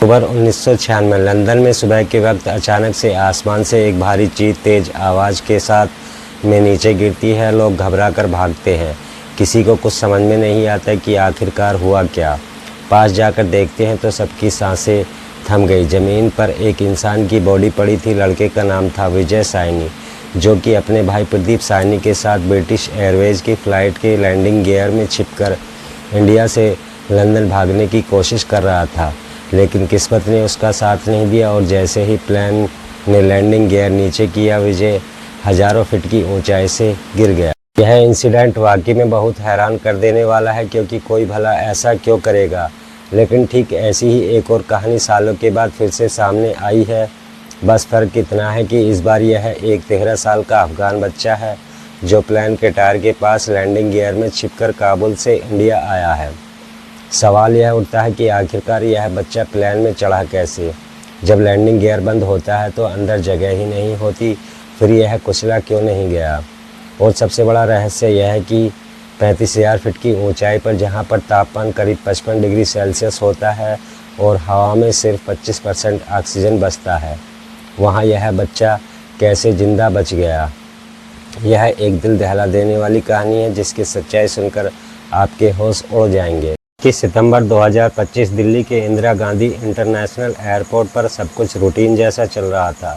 अक्टूबर 1996 London में सुबह के वक्त अचानक से आसमान से एक भारी चीज़ तेज आवाज़ के साथ में नीचे गिरती है। लोग घबरा कर भागते हैं। किसी को कुछ समझ में नहीं आता कि आखिरकार हुआ क्या। पास जाकर देखते हैं तो सबकी सांसें थम गई। ज़मीन पर एक इंसान की बॉडी पड़ी थी। लड़के का नाम था विजय साइनी, जो कि अपने भाई प्रदीप साइनी के साथ ब्रिटिश एयरवेज की फ़्लाइट के लैंडिंग गियर में छिपकर इंडिया से लंदन भागने की कोशिश कर रहा था। लेकिन किस्मत ने उसका साथ नहीं दिया और जैसे ही प्लेन ने लैंडिंग गियर नीचे किया, विजय हज़ारों फीट की ऊंचाई से गिर गया। यह इंसिडेंट वाकई में बहुत हैरान कर देने वाला है, क्योंकि कोई भला ऐसा क्यों करेगा। लेकिन ठीक ऐसी ही एक और कहानी सालों के बाद फिर से सामने आई है। बस फ़र्क इतना है कि इस बार यह एक 13 साल का अफ़गान बच्चा है, जो प्लेन के टायर के पास लैंडिंग गियर में छिपकर काबुल से इंडिया आया है। सवाल यह उठता है कि आखिरकार यह बच्चा प्लेन में चढ़ा कैसे। जब लैंडिंग गियर बंद होता है तो अंदर जगह ही नहीं होती, फिर यह कुचला क्यों नहीं गया। और सबसे बड़ा रहस्य यह है कि 35,000 फीट की ऊंचाई पर, जहां पर तापमान करीब 55 डिग्री सेल्सियस होता है और हवा में सिर्फ 25% ऑक्सीजन बचता है, वहां यह बच्चा कैसे जिंदा बच गया। यह एक दिल दहला देने वाली कहानी है, जिसकी सच्चाई सुनकर आपके होश उड़ जाएंगे। कि सितंबर 2025 दिल्ली के इंदिरा गांधी इंटरनेशनल एयरपोर्ट पर सब कुछ रूटीन जैसा चल रहा था।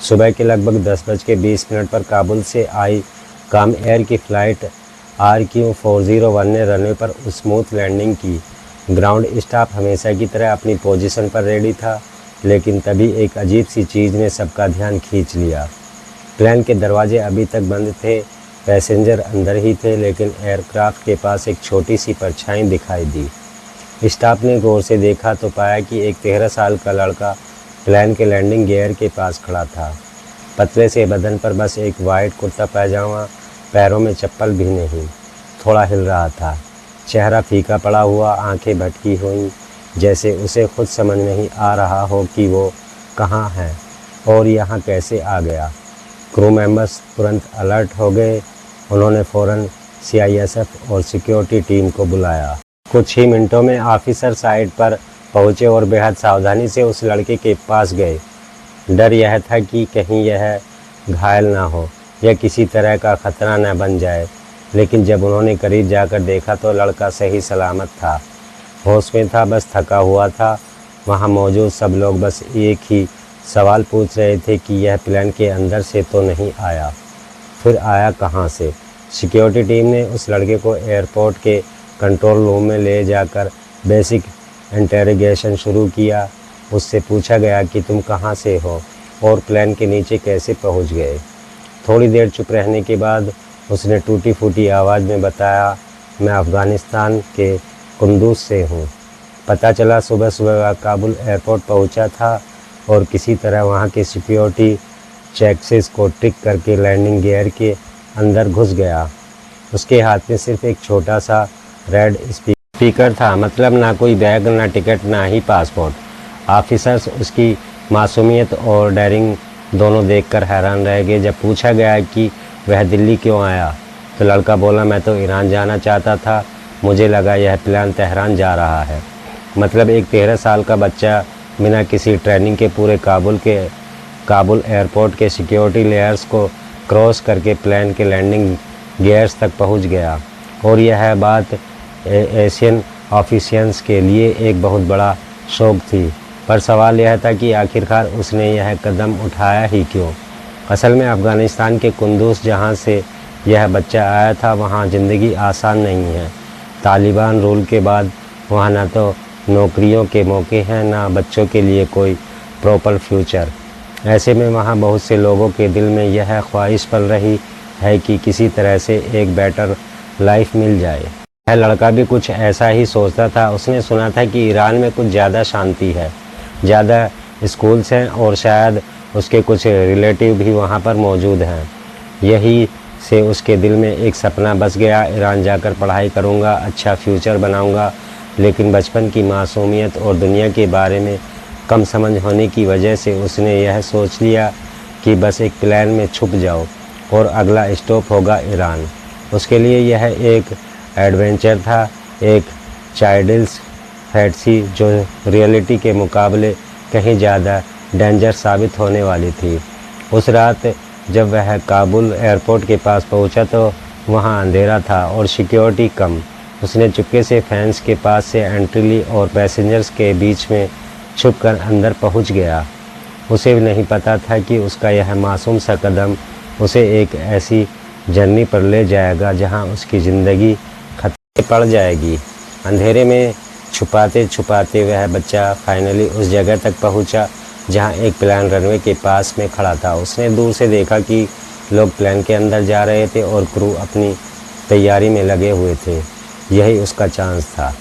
सुबह के लगभग 10:20 पर काबुल से आई काम एयर की फ़्लाइट RQ401 ने रनवे पर स्मूथ लैंडिंग की। ग्राउंड स्टाफ हमेशा की तरह अपनी पोजीशन पर रेडी था, लेकिन तभी एक अजीब सी चीज़ ने सबका ध्यान खींच लिया। प्लेन के दरवाजे अभी तक बंद थे, पैसेंजर अंदर ही थे, लेकिन एयरक्राफ्ट के पास एक छोटी सी परछाई दिखाई दी। स्टाफ ने गौर से देखा तो पाया कि एक 13 साल का लड़का प्लेन के लैंडिंग गियर के पास खड़ा था। पतले से बदन पर बस एक वाइट कुर्ता पैजामा, पैरों में चप्पल भी नहीं, थोड़ा हिल रहा था। चेहरा फीका पड़ा हुआ, आंखें भटकी हुई, जैसे उसे खुद समझ नहीं आ रहा हो कि वो कहाँ है और यहाँ कैसे आ गया। क्रू मेंबर्स तुरंत अलर्ट हो गए। उन्होंने फ़ौरन CISF और सिक्योरिटी टीम को बुलाया। कुछ ही मिनटों में ऑफिसर साइट पर पहुंचे और बेहद सावधानी से उस लड़के के पास गए। डर यह था कि कहीं यह घायल ना हो या किसी तरह का ख़तरा न बन जाए। लेकिन जब उन्होंने करीब जाकर देखा तो लड़का सही सलामत था, होश में था, बस थका हुआ था। वहाँ मौजूद सब लोग बस एक ही सवाल पूछ रहे थे कि यह प्लेन के अंदर से तो नहीं आया, फिर आया कहाँ से। सिक्योरिटी टीम ने उस लड़के को एयरपोर्ट के कंट्रोल रूम में ले जाकर बेसिक इंटेरोगेशन शुरू किया। उससे पूछा गया कि तुम कहाँ से हो और प्लेन के नीचे कैसे पहुँच गए। थोड़ी देर चुप रहने के बाद उसने टूटी फूटी आवाज़ में बताया, मैं अफ़गानिस्तान के कुंदूज से हूँ। पता चला सुबह सुबह काबुल एयरपोर्ट पहुँचा था और किसी तरह वहाँ के सिक्योरिटी चेक्स को ट्रिक करके लैंडिंग गियर के अंदर घुस गया। उसके हाथ में सिर्फ एक छोटा सा रेड स्पीकर था, मतलब ना कोई बैग, ना टिकट, ना ही पासपोर्ट। ऑफिसर्स उसकी मासूमियत और डेयरिंग दोनों देखकर हैरान रह गए। जब पूछा गया कि वह दिल्ली क्यों आया तो लड़का बोला, मैं तो ईरान जाना चाहता था, मुझे लगा यह प्लान तेहरान जा रहा है। मतलब एक 13 साल का बच्चा बिना किसी ट्रेनिंग के पूरे काबुल एयरपोर्ट के सिक्योरिटी लेयर्स को क्रॉस करके प्लेन के लैंडिंग गियर्स तक पहुंच गया। और यह बात एशियन ऑफिशियंस के लिए एक बहुत बड़ा शौक थी। पर सवाल यह था कि आखिरकार उसने यह कदम उठाया ही क्यों। असल में अफ़गानिस्तान के कुंदूज, जहां से यह बच्चा आया था, वहां ज़िंदगी आसान नहीं है। तालिबान रूल के बाद वहां ना तो नौकरियों के मौके हैं, ना बच्चों के लिए कोई प्रॉपर फ्यूचर। ऐसे में वहाँ बहुत से लोगों के दिल में यह ख्वाहिश पल रही है कि किसी तरह से एक बेटर लाइफ मिल जाए। यह लड़का भी कुछ ऐसा ही सोचता था। उसने सुना था कि ईरान में कुछ ज़्यादा शांति है, ज़्यादा स्कूल्स हैं और शायद उसके कुछ रिलेटिव भी वहाँ पर मौजूद हैं। यही से उसके दिल में एक सपना बस गया, ईरान जाकर पढ़ाई करूँगा, अच्छा फ्यूचर बनाऊँगा। लेकिन बचपन की मासूमियत और दुनिया के बारे में कम समझ होने की वजह से उसने यह सोच लिया कि बस एक प्लेन में छुप जाओ और अगला स्टॉप होगा ईरान। उसके लिए यह एक एडवेंचर था, एक चाइल्डिश फैंटेसी जो रियलिटी के मुकाबले कहीं ज़्यादा डेंजर साबित होने वाली थी। उस रात जब वह काबुल एयरपोर्ट के पास पहुंचा तो वहां अंधेरा था और सिक्योरिटी कम। उसने चुपके से फैंस के पास से एंट्री ली और पैसेंजर्स के बीच में छुपकर अंदर पहुंच गया। उसे नहीं पता था कि उसका यह मासूम सा कदम उसे एक ऐसी जर्नी पर ले जाएगा जहां उसकी ज़िंदगी खतरे पड़ जाएगी। अंधेरे में छुपाते छुपाते वह बच्चा फाइनली उस जगह तक पहुंचा जहां एक प्लेन रनवे के पास में खड़ा था। उसने दूर से देखा कि लोग प्लेन के अंदर जा रहे थे और क्रू अपनी तैयारी में लगे हुए थे। यही उसका चांस था।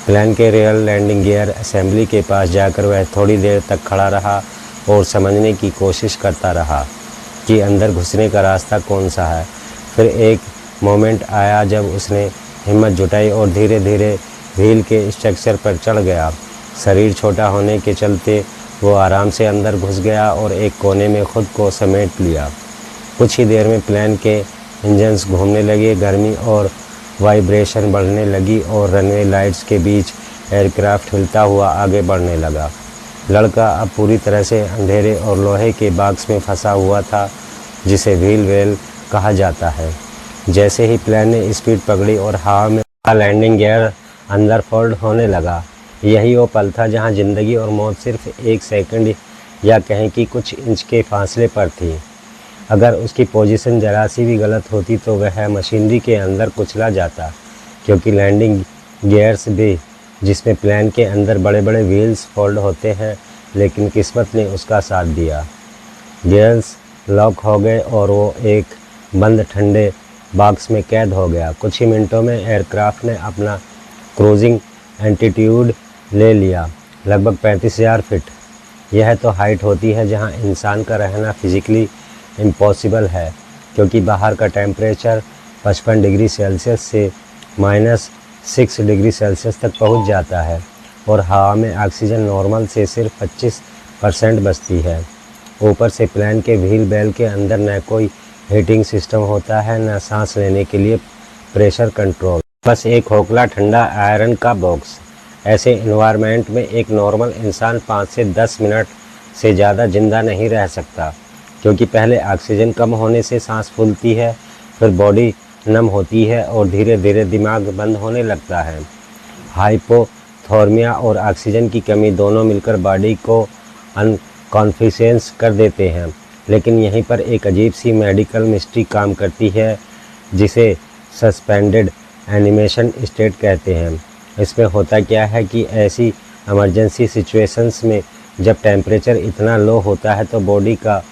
प्लेन के रियल लैंडिंग गियर असेंबली के पास जाकर वह थोड़ी देर तक खड़ा रहा और समझने की कोशिश करता रहा कि अंदर घुसने का रास्ता कौन सा है। फिर एक मोमेंट आया जब उसने हिम्मत जुटाई और धीरे धीरे व्हील के स्ट्रक्चर पर चढ़ गया। शरीर छोटा होने के चलते वो आराम से अंदर घुस गया और एक कोने में खुद को समेट लिया। कुछ ही देर में प्लेन के इंजन्स घूमने लगे, गर्मी और वाइब्रेशन बढ़ने लगी और रनवे लाइट्स के बीच एयरक्राफ्ट हिलता हुआ आगे बढ़ने लगा। लड़का अब पूरी तरह से अंधेरे और लोहे के बॉक्स में फंसा हुआ था जिसे व्हील वेल कहा जाता है। जैसे ही प्लेन ने स्पीड पकड़ी और हवा में लैंडिंग गियर अंदर फोल्ड होने लगा। यही वो पल था जहां ज़िंदगी और मौत सिर्फ एक सेकंड या कहें कि कुछ इंच के फासले पर थी। अगर उसकी पोजीशन जरा सी भी गलत होती तो वह मशीनरी के अंदर कुचला जाता, क्योंकि लैंडिंग गियर्स भी जिसमें प्लेन के अंदर बड़े बड़े व्हील्स फोल्ड होते हैं, लेकिन किस्मत ने उसका साथ दिया। गियर्स लॉक हो गए और वो एक बंद ठंडे बॉक्स में कैद हो गया। कुछ ही मिनटों में एयरक्राफ्ट ने अपना क्रूजिंग एल्टीट्यूड ले लिया, लगभग 35,000 फीट। यह तो हाइट होती है जहां इंसान का रहना फिजिकली इम्पॉसिबल है, क्योंकि बाहर का टेम्परेचर 55 डिग्री सेल्सियस से -6 डिग्री सेल्सियस तक पहुंच जाता है और हवा में ऑक्सीजन नॉर्मल से सिर्फ 25% बचती है। ऊपर से प्लेन के व्हील बेल के अंदर न कोई हीटिंग सिस्टम होता है, न सांस लेने के लिए प्रेशर कंट्रोल, बस एक खोखला ठंडा आयरन का बॉक्स। ऐसे इन्वायरमेंट में एक नॉर्मल इंसान 5 से 10 मिनट से ज़्यादा जिंदा नहीं रह सकता, क्योंकि पहले ऑक्सीजन कम होने से सांस फूलती है, फिर बॉडी नम होती है और धीरे धीरे दिमाग बंद होने लगता है। हाइपोथर्मिया और ऑक्सीजन की कमी दोनों मिलकर बॉडी को अनकॉन्फिशेंस कर देते हैं। लेकिन यहीं पर एक अजीब सी मेडिकल मिस्ट्री काम करती है जिसे सस्पेंडेड एनिमेशन स्टेट कहते हैं। इसमें होता क्या है कि ऐसी इमरजेंसी सिचुएशंस में जब टेम्परेचर इतना लो होता है तो बॉडी का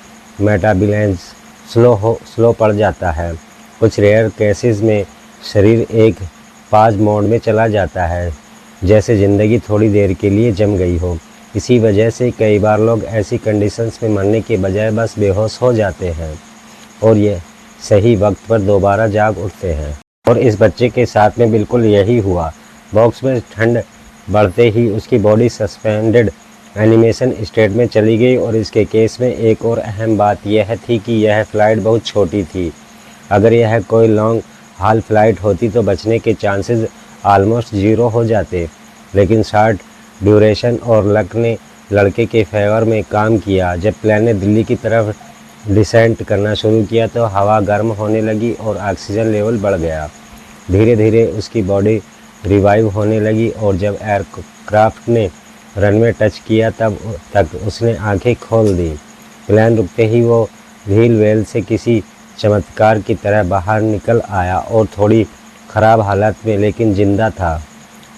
मेटाबॉलिज्म स्लो पड़ जाता है। कुछ रेयर केसेस में शरीर एक पाज मोड में चला जाता है, जैसे ज़िंदगी थोड़ी देर के लिए जम गई हो। इसी वजह से कई बार लोग ऐसी कंडीशंस में मरने के बजाय बस बेहोश हो जाते हैं और ये सही वक्त पर दोबारा जाग उठते हैं। और इस बच्चे के साथ में बिल्कुल यही हुआ। बॉक्स में ठंड बढ़ते ही उसकी बॉडी सस्पेंडेड एनिमेशन स्टेट में चली गई। और इसके केस में एक और अहम बात यह थी कि यह फ़्लाइट बहुत छोटी थी। अगर यह कोई लॉन्ग हाल फ्लाइट होती तो बचने के चांसेस ऑलमोस्ट ज़ीरो हो जाते, लेकिन शॉर्ट ड्यूरेशन और लक ने लड़के के फेवर में काम किया। जब प्लेन ने दिल्ली की तरफ डिसेंट करना शुरू किया तो हवा गर्म होने लगी और ऑक्सीजन लेवल बढ़ गया। धीरे धीरे उसकी बॉडी रिवाइव होने लगी और जब एयरक्राफ्ट ने रनवे टच किया तब तक उसने आंखें खोल दी। प्लेन रुकते ही वो व्हील वेल से किसी चमत्कार की तरह बाहर निकल आया और थोड़ी ख़राब हालत में लेकिन ज़िंदा था।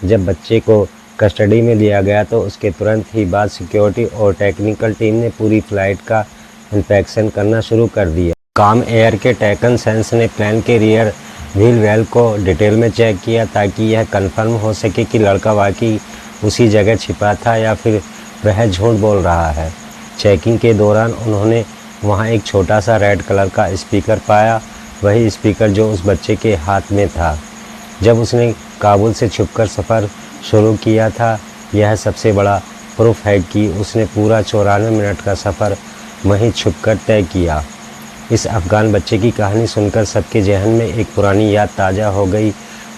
जब बच्चे को कस्टडी में लिया गया तो उसके तुरंत ही बाद सिक्योरिटी और टेक्निकल टीम ने पूरी फ़्लाइट का इंस्पेक्शन करना शुरू कर दिया। काम एयर के टेकन सेंस ने प्लेन के रियर व्हील वेल को डिटेल में चेक किया ताकि यह कंफर्म हो सके कि लड़का वाकई उसी जगह छिपा था या फिर वह झूठ बोल रहा है। चेकिंग के दौरान उन्होंने वहां एक छोटा सा रेड कलर का स्पीकर पाया, वही स्पीकर जो उस बच्चे के हाथ में था जब उसने काबुल से छुपकर सफ़र शुरू किया था। यह सबसे बड़ा प्रूफ है कि उसने पूरा 94 मिनट का सफ़र वहीं छुपकर तय किया। इस अफ़गान बच्चे की कहानी सुनकर सबके जहन में एक पुरानी याद ताज़ा हो गई,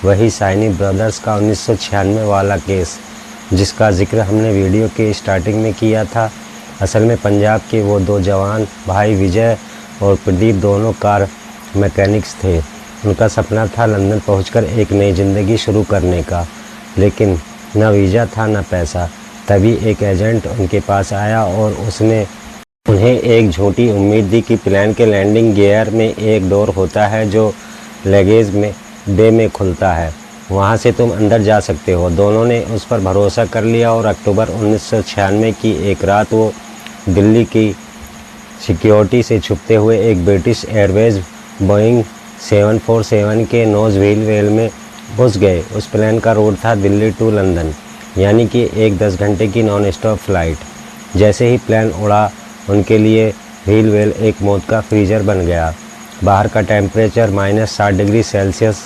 वही साइनी ब्रदर्स का 1996 वाला केस जिसका जिक्र हमने वीडियो के स्टार्टिंग में किया था। असल में पंजाब के वो दो जवान भाई विजय और प्रदीप दोनों कार मैकेनिक्स थे। उनका सपना था लंदन पहुंचकर एक नई ज़िंदगी शुरू करने का, लेकिन न वीज़ा था न पैसा। तभी एक एजेंट उनके पास आया और उसने उन्हें एक झूठी उम्मीद दी कि प्लेन के लैंडिंग गियर में एक डोर होता है जो लगेज में बे में खुलता है, वहाँ से तुम अंदर जा सकते हो। दोनों ने उस पर भरोसा कर लिया और अक्टूबर 1996 की एक रात वो दिल्ली की सिक्योरिटी से छुपते हुए एक ब्रिटिश एयरवेज बोइंग 747 के नोज़ व्हील में घुस गए। उस प्लेन का रूट था दिल्ली टू लंदन, यानी कि एक 10 घंटे की नॉन स्टॉप फ्लाइट। जैसे ही प्लेन उड़ा, उनके लिए व्हील वेल एक मौत का फ्रीजर बन गया। बाहर का टेम्परेचर -60 डिग्री सेल्सियस,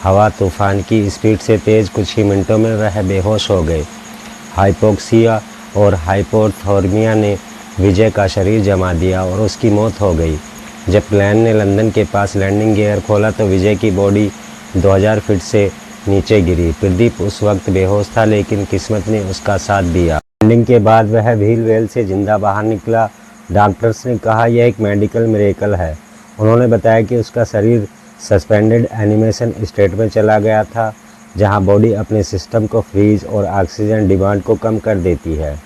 हवा तूफान की स्पीड से तेज़। कुछ ही मिनटों में वह बेहोश हो गए। हाइपोक्सिया और हाइपोथर्मिया ने विजय का शरीर जमा दिया और उसकी मौत हो गई। जब प्लेन ने लंदन के पास लैंडिंग गियर खोला तो विजय की बॉडी 2000 फीट से नीचे गिरी। प्रदीप उस वक्त बेहोश था, लेकिन किस्मत ने उसका साथ दिया। लैंडिंग के बाद वह व्हील वेल से जिंदा बाहर निकला। डॉक्टर्स ने कहा यह एक मेडिकल मिरेकल है। उन्होंने बताया कि उसका शरीर सस्पेंडेड एनिमेशन स्टेट में चला गया था, जहां बॉडी अपने सिस्टम को फ्रीज और ऑक्सीजन डिमांड को कम कर देती है।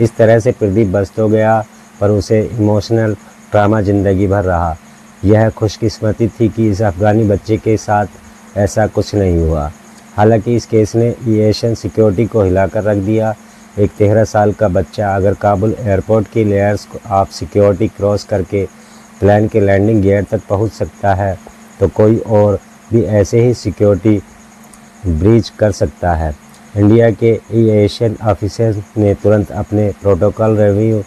इस तरह से प्रदीप बच तो गया, पर उसे इमोशनल ट्रामा ज़िंदगी भर रहा। यह खुशकिस्मती थी कि इस अफ़गानी बच्चे के साथ ऐसा कुछ नहीं हुआ। हालांकि इस केस ने एविएशन सिक्योरिटी को हिलाकर रख दिया। एक 13 साल का बच्चा अगर काबुल एयरपोर्ट की लेयर्स ऑफ सिक्योरिटी क्रॉस करके प्लेन के लैंडिंग गियर तक पहुंच सकता है, तो कोई और भी ऐसे ही सिक्योरिटी ब्रीच कर सकता है। इंडिया के एविएशन ऑफिसर्स ने तुरंत अपने प्रोटोकॉल रिव्यू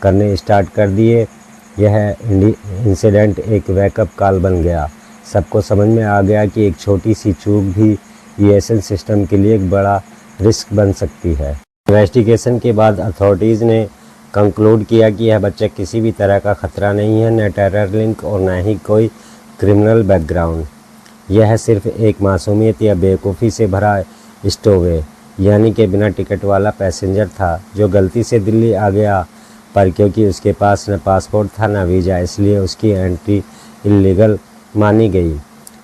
करने स्टार्ट कर दिए। यह इंसिडेंट एक वेकअप कॉल बन गया। सबको समझ में आ गया कि एक छोटी सी चूक भी एविएशन सिस्टम के लिए एक बड़ा रिस्क बन सकती है। इन्वेस्टिगेशन के बाद अथॉरिटीज़ ने कंक्लूड किया कि यह बच्चा किसी भी तरह का खतरा नहीं है, न टेरर लिंक और न ही कोई क्रिमिनल बैकग्राउंड। यह सिर्फ एक मासूमियत या बेवकूफ़ी से भरा स्टोवे यानी कि बिना टिकट वाला पैसेंजर था, जो गलती से दिल्ली आ गया, पर क्योंकि उसके पास न पासपोर्ट था न वीज़ा, इसलिए उसकी एंट्री इलीगल मानी गई।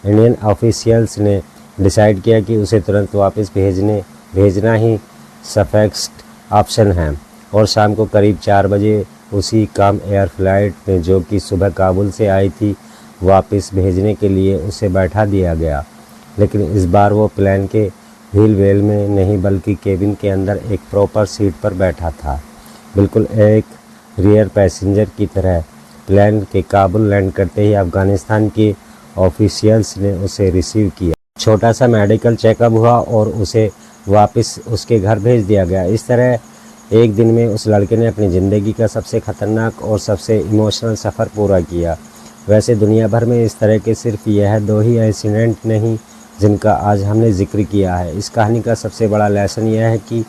इंडियन ऑफिशियल्स ने डिसाइड किया कि उसे तुरंत वापस भेजना ही सफेक्स्ट ऑप्शन है, और शाम को करीब 4 बजे उसी काम एयर फ्लाइट में, जो कि सुबह काबुल से आई थी, वापस भेजने के लिए उसे बैठा दिया गया। लेकिन इस बार वो प्लेन के व्हील वेल में नहीं, बल्कि केबिन के अंदर एक प्रॉपर सीट पर बैठा था, बिल्कुल एक रियर पैसेंजर की तरह। प्लेन के काबुल लैंड करते ही अफ़गानिस्तान के ऑफिशियल्स ने उसे रिसीव किया। छोटा सा मेडिकल चेकअप हुआ और उसे वापस उसके घर भेज दिया गया। इस तरह एक दिन में उस लड़के ने अपनी ज़िंदगी का सबसे ख़तरनाक और सबसे इमोशनल सफ़र पूरा किया। वैसे दुनिया भर में इस तरह के सिर्फ यह 2 ही इंसिडेंट नहीं जिनका आज हमने जिक्र किया है। इस कहानी का सबसे बड़ा लेसन यह है कि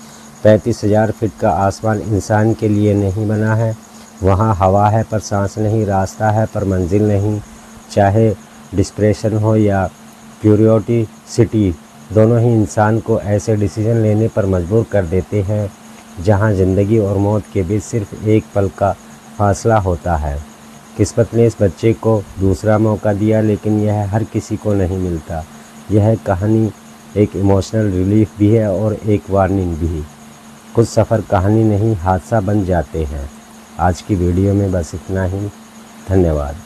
35,000 फीट का आसमान इंसान के लिए नहीं बना है। वहाँ हवा है पर सांस नहीं, रास्ता है पर मंजिल नहीं। चाहे डिस्प्रेशन हो या क्यूरियोसिटी, दोनों ही इंसान को ऐसे डिसीजन लेने पर मजबूर कर देते हैं जहाँ ज़िंदगी और मौत के बीच सिर्फ एक पल का फासला होता है। किस्मत ने इस बच्चे को दूसरा मौका दिया, लेकिन यह हर किसी को नहीं मिलता। यह कहानी एक इमोशनल रिलीफ भी है और एक वार्निंग भी। कुछ सफ़र कहानी नहीं, हादसा बन जाते हैं। आज की वीडियो में बस इतना ही। धन्यवाद।